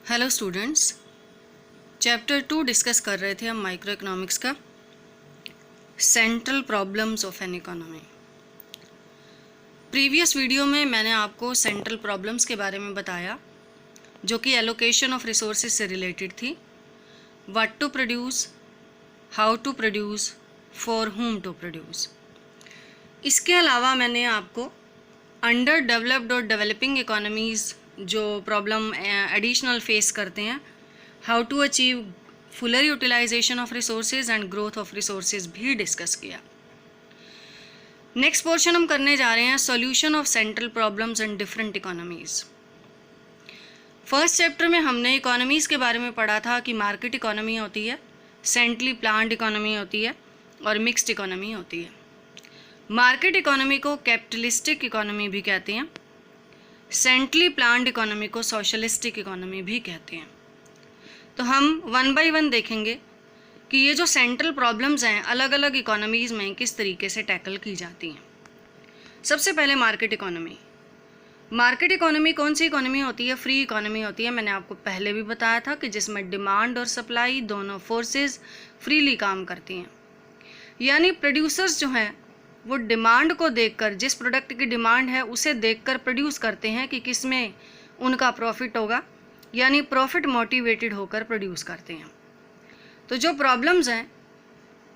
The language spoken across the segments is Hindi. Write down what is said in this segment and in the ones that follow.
हेलो स्टूडेंट्स, चैप्टर 2 डिस्कस कर रहे थे हम माइक्रो इकोनॉमिक्स का central problems of an economy. Previous video में मैंने आपको सेंट्रल प्रॉब्लम्स के बारे में बताया जो कि एलोकेशन ऑफ रिसोर्सेज से रिलेटेड थी। What to produce, how to produce, for whom to produce. इसके अलावा मैंने आपको अंडर डेवलप्ड और डेवलपिंग इकोनॉमीज़ जो प्रॉब्लम एडिशनल फेस करते हैं, how to achieve fuller utilization of resources and growth of resources भी डिस्कस किया। नेक्स्ट पोर्शन हम करने जा रहे हैं solution of central problems and different economies. First chapter में हमने इकोनॉमीज़ के बारे में पढ़ा था कि मार्केट इकोनॉमी होती है, सेंट्रली प्लान्ड इकोनॉमी होती है और मिक्स्ड इकोनॉमी होती है। मार्केट इकोनॉमी को कैपिटलिस्टिक इकोनॉमी भी कहते हैं, सेंट्रली प्लान्ड इकोनॉमी को सोशलिस्टिक इकोनॉमी भी कहते हैं। तो हम वन बाय वन देखेंगे कि ये जो सेंट्रल प्रॉब्लम्स हैं अलग अलग इकोनॉमीज़ में किस तरीके से टैकल की जाती हैं। सबसे पहले मार्केट इकोनॉमी। मार्केट इकोनॉमी कौन सी इकोनॉमी होती है? फ्री इकोनॉमी होती है। मैंने आपको पहले भी बताया था कि जिसमें डिमांड और सप्लाई दोनों फोर्सेस फ्रीली काम करती हैं। यानी प्रोड्यूसर्स जो हैं वो डिमांड को देखकर, जिस प्रोडक्ट की डिमांड है उसे देखकर प्रोड्यूस करते हैं कि किस में उनका प्रॉफिट होगा, यानी प्रॉफिट मोटिवेटेड होकर प्रोड्यूस करते हैं। तो जो प्रॉब्लम्स हैं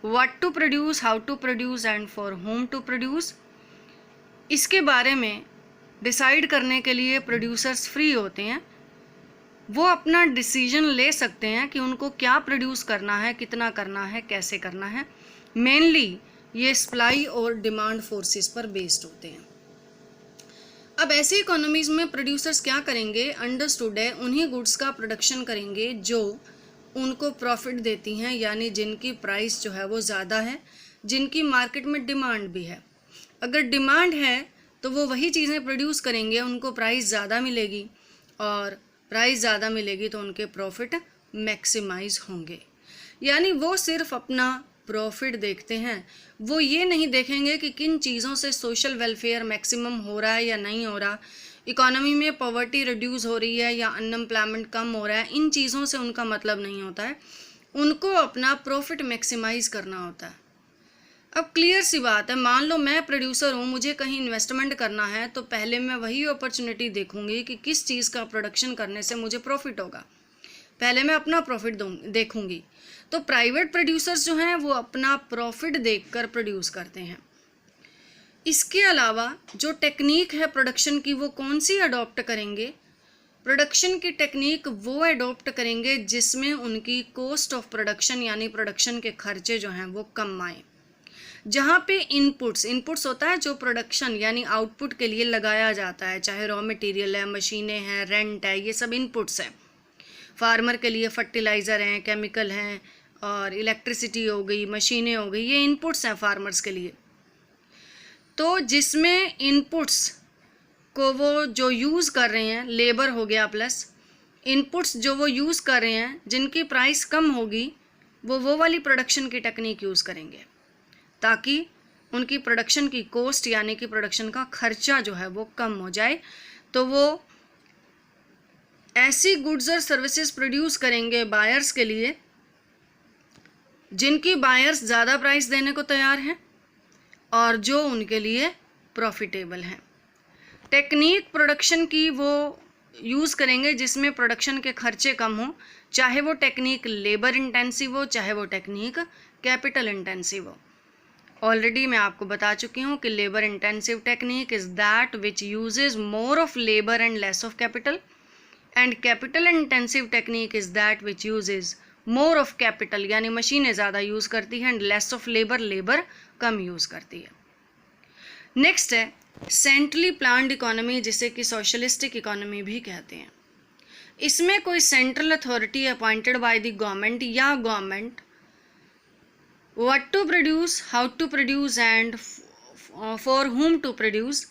what to produce, how to produce and for whom to produce, इसके बारे में डिसाइड करने के लिए प्रोड्यूसर्स फ्री होते हैं। वो अपना डिसीजन ले सकते हैं कि उनको क्या प्रोड्यूस करना है, कितना करना है, कैसे करना है। मेनली ये सप्लाई और डिमांड फोर्सेस पर बेस्ड होते हैं। अब ऐसी इकोनॉमीज में प्रोड्यूसर्स क्या करेंगे? अंडरस्टूड है, उन्हीं गुड्स का प्रोडक्शन करेंगे जो उनको प्रॉफिट देती हैं, यानी जिनकी प्राइस जो है वो ज़्यादा है, जिनकी मार्केट में डिमांड भी है। अगर डिमांड है तो वो वही चीज़ें प्रोड्यूस करेंगे, उनको प्राइस ज़्यादा मिलेगी और प्राइस ज़्यादा मिलेगी तो उनके प्रॉफिट मैक्सिमाइज होंगे। यानी वो सिर्फ अपना प्रॉफिट देखते हैं, वो ये नहीं देखेंगे कि किन चीज़ों से सोशल वेलफेयर मैक्सिमम हो रहा है या नहीं हो रहा, इकोनॉमी में पॉवर्टी रिड्यूस हो रही है या अनएम्प्लॉयमेंट कम हो रहा है। इन चीज़ों से उनका मतलब नहीं होता है, उनको अपना प्रॉफिट मैक्सिमाइज करना होता है। अब क्लियर सी बात है, मान लो मैं प्रोड्यूसर हूँ, मुझे कहीं इन्वेस्टमेंट करना है तो पहले मैं वही अपॉर्चुनिटी देखूँगी कि किस चीज़ का प्रोडक्शन करने से मुझे प्रॉफिट होगा, पहले मैं अपना प्रॉफिट देखूँगी। तो प्राइवेट प्रोड्यूसर्स जो हैं वो अपना प्रॉफिट देखकर प्रोड्यूस करते हैं। इसके अलावा जो टेक्निक है प्रोडक्शन की वो कौन सी अडॉप्ट करेंगे? प्रोडक्शन की टेक्निक वो अडॉप्ट करेंगे जिसमें उनकी कॉस्ट ऑफ प्रोडक्शन यानी प्रोडक्शन के खर्चे जो हैं वो कम आए। जहाँ पे इनपुट्स होता है जो प्रोडक्शन यानी आउटपुट के लिए लगाया जाता है, चाहे रॉ मटेरियल है, मशीनें हैं, रेंट है, ये सब इनपुट्स हैं। फार्मर के लिए फर्टिलाइज़र हैं, केमिकल हैं और इलेक्ट्रिसिटी हो गई, मशीनें हो गई, ये इनपुट्स हैं फार्मर्स के लिए। तो जिसमें इनपुट्स को वो जो यूज़ कर रहे हैं, लेबर हो गया प्लस इनपुट्स जो वो यूज़ कर रहे हैं, जिनकी प्राइस कम होगी वो वाली प्रोडक्शन की टेक्निक यूज़ करेंगे ताकि उनकी प्रोडक्शन की कॉस्ट यानी कि प्रोडक्शन का खर्चा जो है वो कम हो जाए। तो वो ऐसी गुड्स और सर्विसेज प्रोड्यूस करेंगे बायर्स के लिए जिनकी बायर्स ज़्यादा प्राइस देने को तैयार हैं और जो उनके लिए प्रॉफिटेबल हैं। टेक्निक प्रोडक्शन की वो यूज़ करेंगे जिसमें प्रोडक्शन के खर्चे कम हो, चाहे वो टेक्निक लेबर इंटेंसिव हो, चाहे वो टेक्निक कैपिटल इंटेंसिव हो। ऑलरेडी मैं आपको बता चुकी हूँ कि labour intensive technique is that which uses more of labour and less of capital, and capital intensive technique is that which uses more of capital यानी मशीनें ज़्यादा यूज़ करती हैं एंड लेस ऑफ लेबर कम यूज़ करती है। नेक्स्ट है सेंट्रली प्लान्ड इकोनॉमी, जिसे कि सोशलिस्टिक इकोनॉमी भी कहते हैं। इसमें कोई central authority appointed by the government या government what to produce, how to produce and for whom to produce.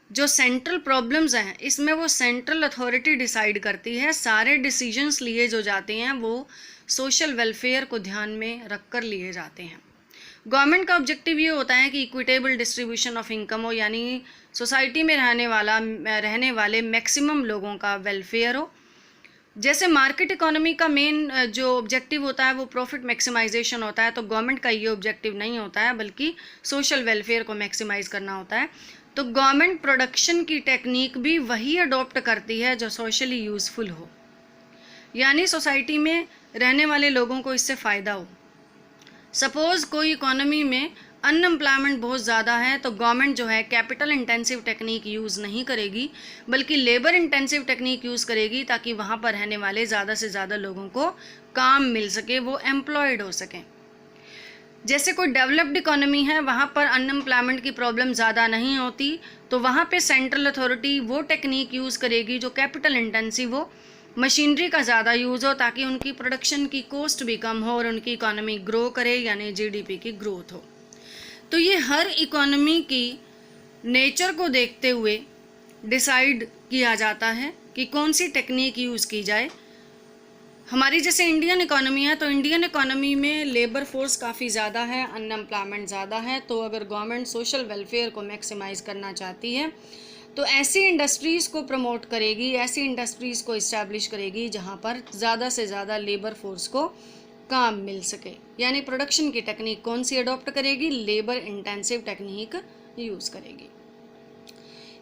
जो सेंट्रल प्रॉब्लम्स हैं इसमें वो सेंट्रल अथॉरिटी डिसाइड करती है। सारे डिसीजंस लिए जो जाते हैं वो सोशल वेलफेयर को ध्यान में रख कर लिए जाते हैं। गवर्नमेंट का ऑब्जेक्टिव ये होता है कि इक्विटेबल डिस्ट्रीब्यूशन ऑफ इनकम हो, यानी सोसाइटी में रहने वाले मैक्सिमम लोगों का वेलफेयर हो। जैसे मार्केट इकोनॉमी का मेन जो ऑब्जेक्टिव होता है वो प्रॉफिट मैक्सिमाइजेशन होता है, तो गवर्नमेंट का ये ऑब्जेक्टिव नहीं होता है, बल्कि सोशल वेलफेयर को मैक्सिमाइज करना होता है। तो गवर्नमेंट प्रोडक्शन की टेक्निक भी वही अडॉप्ट करती है जो सोशली यूज़फुल हो, यानी सोसाइटी में रहने वाले लोगों को इससे फ़ायदा हो। सपोज़ कोई इकोनॉमी में अनएम्प्लॉयमेंट बहुत ज़्यादा है, तो गवर्नमेंट जो है कैपिटल इंटेंसिव टेक्निक यूज़ नहीं करेगी, बल्कि लेबर इंटेंसिव टेक्निक यूज़ करेगी, ताकि वहाँ पर रहने वाले ज़्यादा से ज़्यादा लोगों को काम मिल सके, वो एम्प्लॉयड हो सकें। जैसे कोई डेवलप्ड इकोनॉमी है, वहाँ पर अनएम्प्लॉयमेंट की प्रॉब्लम ज़्यादा नहीं होती, तो वहाँ पे सेंट्रल अथॉरिटी वो टेक्निक यूज़ करेगी जो कैपिटल इंटेंसिव हो, मशीनरी का ज़्यादा यूज़ हो, ताकि उनकी प्रोडक्शन की कॉस्ट भी कम हो और उनकी इकोनॉमी ग्रो करे, यानी जीडीपी की ग्रोथ हो। तो ये हर इकोनॉमी की नेचर को देखते हुए डिसाइड किया जाता है कि कौन सी टेक्निक यूज़ की जाए। हमारी जैसे इंडियन इकोनॉमी है, तो इंडियन इकोनॉमी में लेबर फोर्स काफ़ी ज़्यादा है, अनएम्प्लॉयमेंट ज़्यादा है, तो अगर गवर्नमेंट सोशल वेलफेयर को मैक्सिमाइज करना चाहती है तो ऐसी इंडस्ट्रीज़ को प्रमोट करेगी, ऐसी इंडस्ट्रीज़ को इस्टेब्लिश करेगी जहाँ पर ज़्यादा से ज़्यादा लेबर फोर्स को काम मिल सके। यानी प्रोडक्शन की टेक्निक कौन सी अडॉप्ट करेगी? लेबर इंटेंसिव टेक्निक यूज़ करेगी।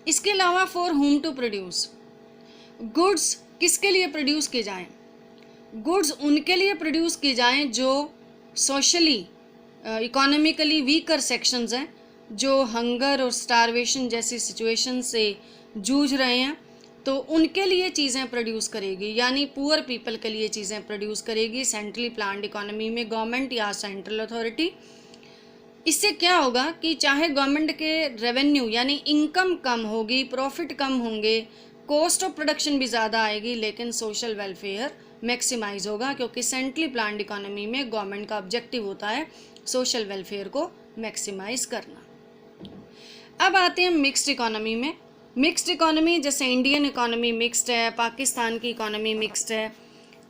इसके अलावा for whom to produce, goods किसके लिए प्रोड्यूस किए जाएँ? गुड्स उनके लिए प्रोड्यूस की जाएं जो सोशली इकोनॉमिकली वीकर सेक्शंस हैं, जो हंगर और स्टारवेशन जैसी सिचुएशन से जूझ रहे हैं, तो उनके लिए चीज़ें प्रोड्यूस करेगी, यानी पुअर पीपल के लिए चीज़ें प्रोड्यूस करेगी सेंट्रली प्लान्ड इकोनॉमी में गवर्नमेंट या सेंट्रल अथॉरिटी। इससे क्या होगा कि चाहे गवर्नमेंट के रेवेन्यू यानी इनकम कम होगी, प्रॉफिट कम होंगे, कॉस्ट ऑफ प्रोडक्शन भी ज़्यादा आएगी, लेकिन सोशल वेलफेयर मैक्सिमाइज होगा, क्योंकि सेंट्रली प्लान्ड इकोनॉमी में गवर्नमेंट का ऑब्जेक्टिव होता है सोशल वेलफेयर को मैक्सिमाइज करना। अब आते हैं मिक्स्ड इकोनॉमी में। मिक्स्ड इकोनॉमी जैसे इंडियन इकोनॉमी मिक्स्ड है, पाकिस्तान की इकोनॉमी मिक्स्ड है।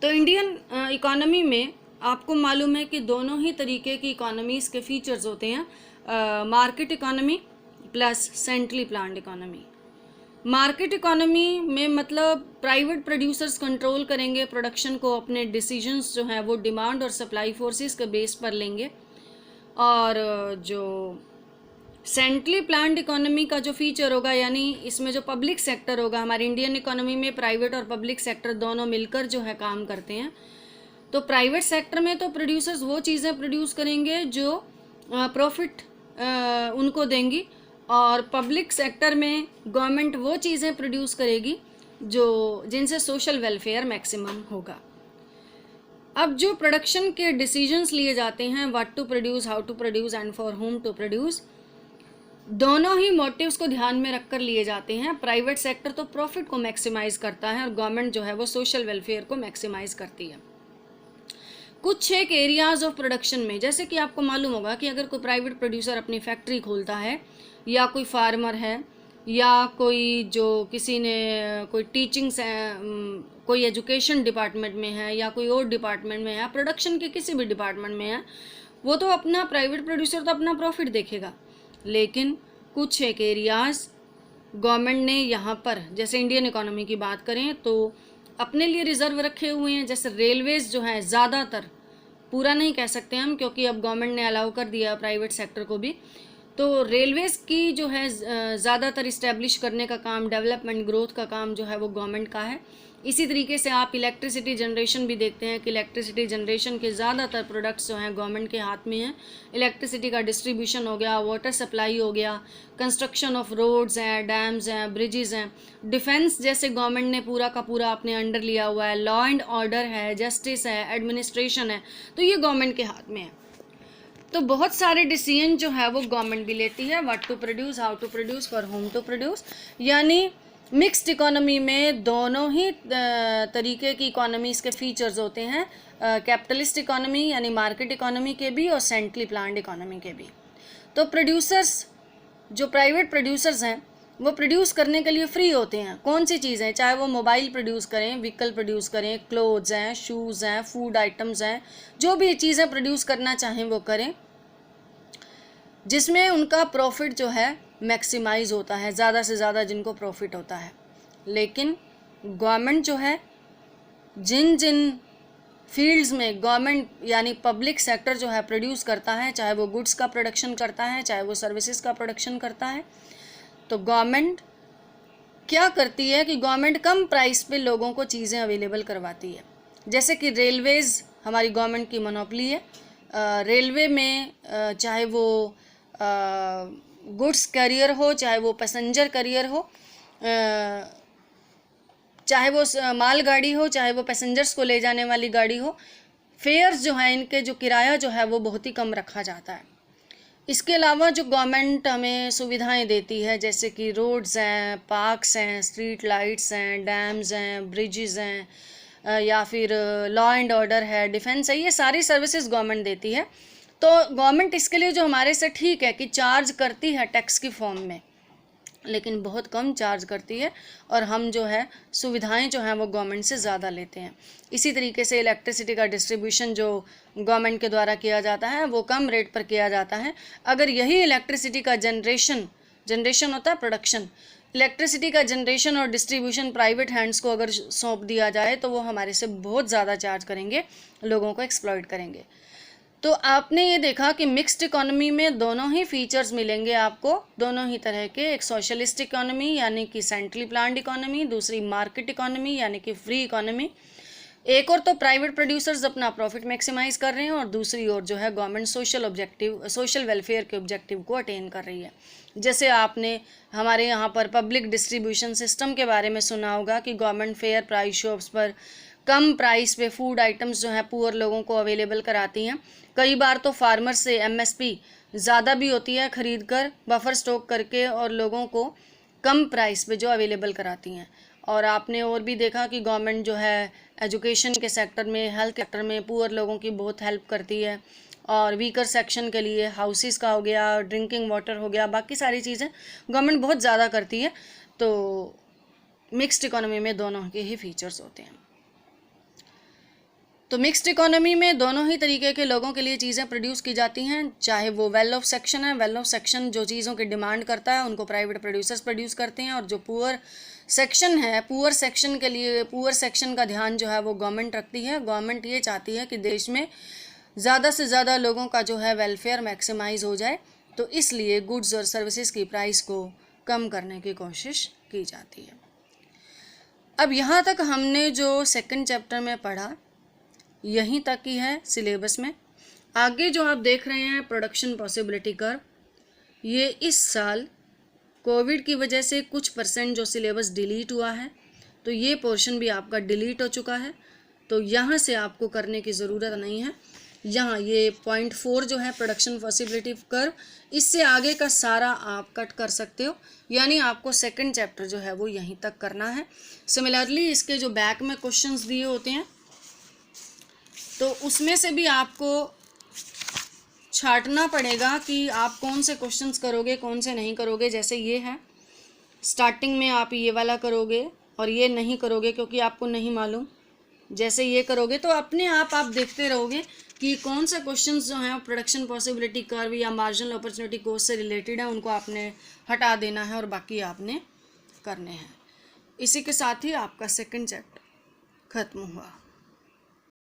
तो इंडियन इकोनॉमी में आपको मालूम है कि दोनों ही तरीके की इकोनॉमीज़ के फीचर्स होते हैं, market economy plus centrally planned economy. Market economy में मतलब प्राइवेट प्रोड्यूसर्स कंट्रोल करेंगे प्रोडक्शन को, अपने डिसीजंस जो हैं वो डिमांड और सप्लाई फोर्सेस के बेस पर लेंगे। और जो सेंट्रली प्लान्ड इकोनॉमी का जो फीचर होगा, यानी इसमें जो पब्लिक सेक्टर होगा, हमारी इंडियन इकोनॉमी में प्राइवेट और पब्लिक सेक्टर दोनों मिलकर जो है काम करते हैं। तो प्राइवेट सेक्टर में तो प्रोड्यूसर्स वो चीज़ें प्रोड्यूस करेंगे जो प्रॉफिट उनको देंगी, और पब्लिक सेक्टर में गवर्नमेंट वो चीज़ें प्रोड्यूस करेगी जो जिनसे सोशल वेलफेयर मैक्सिमम होगा। अब जो प्रोडक्शन के डिसीजंस लिए जाते हैं, what to produce, how to produce and for whom to produce, दोनों ही मोटिव्स को ध्यान में रखकर लिए जाते हैं। प्राइवेट सेक्टर तो प्रॉफिट को मैक्सिमाइज करता है और गवर्नमेंट जो है वो सोशल वेलफेयर को मैक्सिमाइज करती है। कुछ एक एरियाज ऑफ प्रोडक्शन में, जैसे कि आपको मालूम होगा कि अगर कोई प्राइवेट प्रोड्यूसर अपनी फैक्ट्री खोलता है, या कोई फार्मर है, या कोई जो किसी ने कोई टीचिंग से कोई एजुकेशन डिपार्टमेंट में है, या कोई और डिपार्टमेंट में है, प्रोडक्शन के किसी भी डिपार्टमेंट में है, वो तो अपना प्राइवेट प्रोड्यूसर तो अपना प्रॉफिट देखेगा। लेकिन कुछ एक एरियाज गवर्नमेंट ने यहाँ पर, जैसे इंडियन इकोनॉमी की बात करें तो अपने लिए रिजर्व रखे हुए हैं। जैसे रेलवेज़ जो है, ज़्यादातर, पूरा नहीं कह सकते हम क्योंकि अब गवर्नमेंट ने अलाउ कर दिया प्राइवेट सेक्टर को भी, तो रेलवेज़ की जो है ज़्यादातर इस्टेब्लिश करने का काम, डेवलपमेंट ग्रोथ का काम जो है वो गवर्नमेंट का है। इसी तरीके से आप इलेक्ट्रिसिटी जनरेशन भी देखते हैं कि इलेक्ट्रिसिटी जनरेशन के ज़्यादातर प्रोडक्ट्स जो हैं गवर्नमेंट के हाथ में हैं। इलेक्ट्रिसिटी का डिस्ट्रीब्यूशन हो गया, वाटर सप्लाई हो गया, कंस्ट्रक्शन ऑफ रोड्स हैं, डैम्स हैं, ब्रिजेज़ हैं, डिफेंस जैसे गवर्नमेंट ने पूरा का पूरा अपने अंडर लिया हुआ है, लॉ एंड ऑर्डर है, जस्टिस है, एडमिनिस्ट्रेशन है, तो ये गवर्नमेंट के हाथ में है। तो बहुत सारे डिसीजन जो है वो गवर्नमेंट भी लेती है, what to produce, how to produce, for whom to produce. यानी मिक्स्ड इकोनॉमी में दोनों ही तरीके की इकोनॉमीज़ के फीचर्स होते हैं, कैपिटलिस्ट इकोनॉमी यानी मार्केट इकोनॉमी के भी और सेंट्रली प्लान्ड इकोनॉमी के भी। तो प्रोड्यूसर्स, जो प्राइवेट प्रोड्यूसर्स हैं, वो प्रोड्यूस करने के लिए फ्री होते हैं। कौन सी चीज़ें, चाहे वो मोबाइल प्रोड्यूस करें, व्हीकल प्रोड्यूस करें, क्लोथ्स हैं, शूज़ हैं, फूड आइटम्स हैं, जो भी चीज़ें प्रोड्यूस करना चाहें वो करें, जिसमें उनका प्रॉफिट जो है मैक्सिमाइज होता है, ज़्यादा से ज़्यादा जिनको प्रॉफिट होता है। लेकिन गवर्नमेंट जो है जिन जिन फील्ड्स में गवर्नमेंट यानी पब्लिक सेक्टर जो है प्रोड्यूस करता है, चाहे वो गुड्स का प्रोडक्शन करता है, चाहे वो सर्विसेज का प्रोडक्शन करता है, तो गवर्नमेंट क्या करती है कि गवर्नमेंट कम प्राइस पे लोगों को चीज़ें अवेलेबल करवाती है। जैसे कि रेलवेज़ हमारी गवर्नमेंट की मोनोपोली है। रेलवे में चाहे वो गुड्स कैरियर हो, चाहे वो पैसेंजर कैरियर हो, चाहे वो मालगाड़ी हो, चाहे वो पैसेंजर्स को ले जाने वाली गाड़ी हो, फेयर्स जो हैं इनके जो किराया जो है वो बहुत ही कम रखा जाता है। इसके अलावा जो गवर्नमेंट हमें सुविधाएं देती है, जैसे कि रोड्स हैं, पार्क्स हैं, स्ट्रीट लाइट्स हैं, डैम्स हैं, ब्रिजेस हैं, या फिर लॉ एंड ऑर्डर है, डिफेंस है, ये सारी सर्विसेज गवर्नमेंट देती है। तो गवर्नमेंट इसके लिए जो हमारे से ठीक है कि चार्ज करती है टैक्स की फॉर्म में, लेकिन बहुत कम चार्ज करती है और हम जो है सुविधाएं जो हैं वो गवर्नमेंट से ज़्यादा लेते हैं। इसी तरीके से इलेक्ट्रिसिटी का डिस्ट्रीब्यूशन जो गवर्नमेंट के द्वारा किया जाता है वो कम रेट पर किया जाता है। अगर यही इलेक्ट्रिसिटी का जनरेशन होता है प्रोडक्शन, इलेक्ट्रिसिटी का जनरेशन और डिस्ट्रीब्यूशन प्राइवेट हैंड्स को अगर सौंप दिया जाए तो वो हमारे से बहुत ज़्यादा चार्ज करेंगे, लोगों को एक्सप्लॉइट करेंगे। तो आपने ये देखा कि मिक्स्ड इकोनॉमी में दोनों ही फीचर्स मिलेंगे आपको, दोनों ही तरह के। एक सोशलिस्ट इकोनॉमी यानी कि सेंट्रली प्लान्ड इकोनॉमी, दूसरी मार्केट इकोनॉमी यानी कि फ्री इकोनॉमी। एक और तो प्राइवेट प्रोड्यूसर्स अपना प्रॉफिट मैक्सिमाइज कर रहे हैं और दूसरी ओर जो है गवर्नमेंट सोशल वेलफेयर के ऑब्जेक्टिव को अटेन कर रही है। जैसे आपने हमारे यहाँ पर पब्लिक डिस्ट्रीब्यूशन सिस्टम के बारे में सुना होगा कि गवर्नमेंट फेयर प्राइस शॉप्स पर कम प्राइस पे फूड आइटम्स जो है पुअर लोगों को अवेलेबल कराती हैं। कई बार तो फार्मर से एमएसपी ज़्यादा भी होती है खरीद कर, बफर स्टॉक करके, और लोगों को कम प्राइस पे जो अवेलेबल कराती हैं। और आपने और भी देखा कि गवर्नमेंट जो है एजुकेशन के सेक्टर में, हेल्थ सेक्टर में पुअर लोगों की बहुत हेल्प करती है। और वीकर सेक्शन के लिए हाउसेस का हो गया, ड्रिंकिंग वाटर हो गया, बाकी सारी चीज़ें गवर्नमेंट बहुत ज़्यादा करती है। तो मिक्स्ड इकोनॉमी में दोनों के ही फीचर्स होते हैं। तो मिक्स्ड इकोनॉमी में दोनों ही तरीके के लोगों के लिए चीज़ें प्रोड्यूस की जाती हैं। चाहे वो वेल ऑफ सेक्शन है, वेल ऑफ सेक्शन जो चीज़ों की डिमांड करता है उनको प्राइवेट प्रोड्यूसर्स प्रोड्यूस करते हैं, और जो पुअर सेक्शन है, पुअर सेक्शन के लिए पुअर सेक्शन का ध्यान जो है वो गवर्नमेंट रखती है। गवर्नमेंट ये चाहती है कि देश में ज़्यादा से ज़्यादा लोगों का जो है वेलफेयर मैक्सिमाइज हो जाए, तो इसलिए गुड्स और सर्विसेज की प्राइस को कम करने की कोशिश की जाती है। अब यहाँ तक हमने जो सेकंड चैप्टर में पढ़ा यहीं तक ही है सिलेबस में। आगे जो आप देख रहे हैं प्रोडक्शन पॉसिबिलिटी कर्व, ये इस साल कोविड की वजह से कुछ % जो सिलेबस डिलीट हुआ है, तो ये पोर्शन भी आपका डिलीट हो चुका है। तो यहाँ से आपको करने की ज़रूरत नहीं है। यहाँ ये 0.4 जो है प्रोडक्शन पॉसिबिलिटी कर्व, इससे आगे का सारा आप कट कर सकते हो, यानी आपको सेकंड चैप्टर जो है वो यहीं तक करना है। सिमिलरली इसके जो बैक में क्वेश्चंस दिए होते हैं तो उसमें से भी आपको छांटना पड़ेगा कि आप कौन से क्वेश्चंस करोगे, कौन से नहीं करोगे। जैसे ये है, स्टार्टिंग में आप ये वाला करोगे और ये नहीं करोगे क्योंकि आपको नहीं मालूम। जैसे ये करोगे तो अपने आप देखते रहोगे कि कौन से क्वेश्चंस जो हैं प्रोडक्शन पॉसिबिलिटी कर्व या मार्जिनल अपॉर्चुनिटी कॉस्ट से रिलेटेड है, उनको आपने हटा देना है और बाकी आपने करने हैं। इसी के साथ ही आपका सेकंड चैप्टर खत्म हुआ।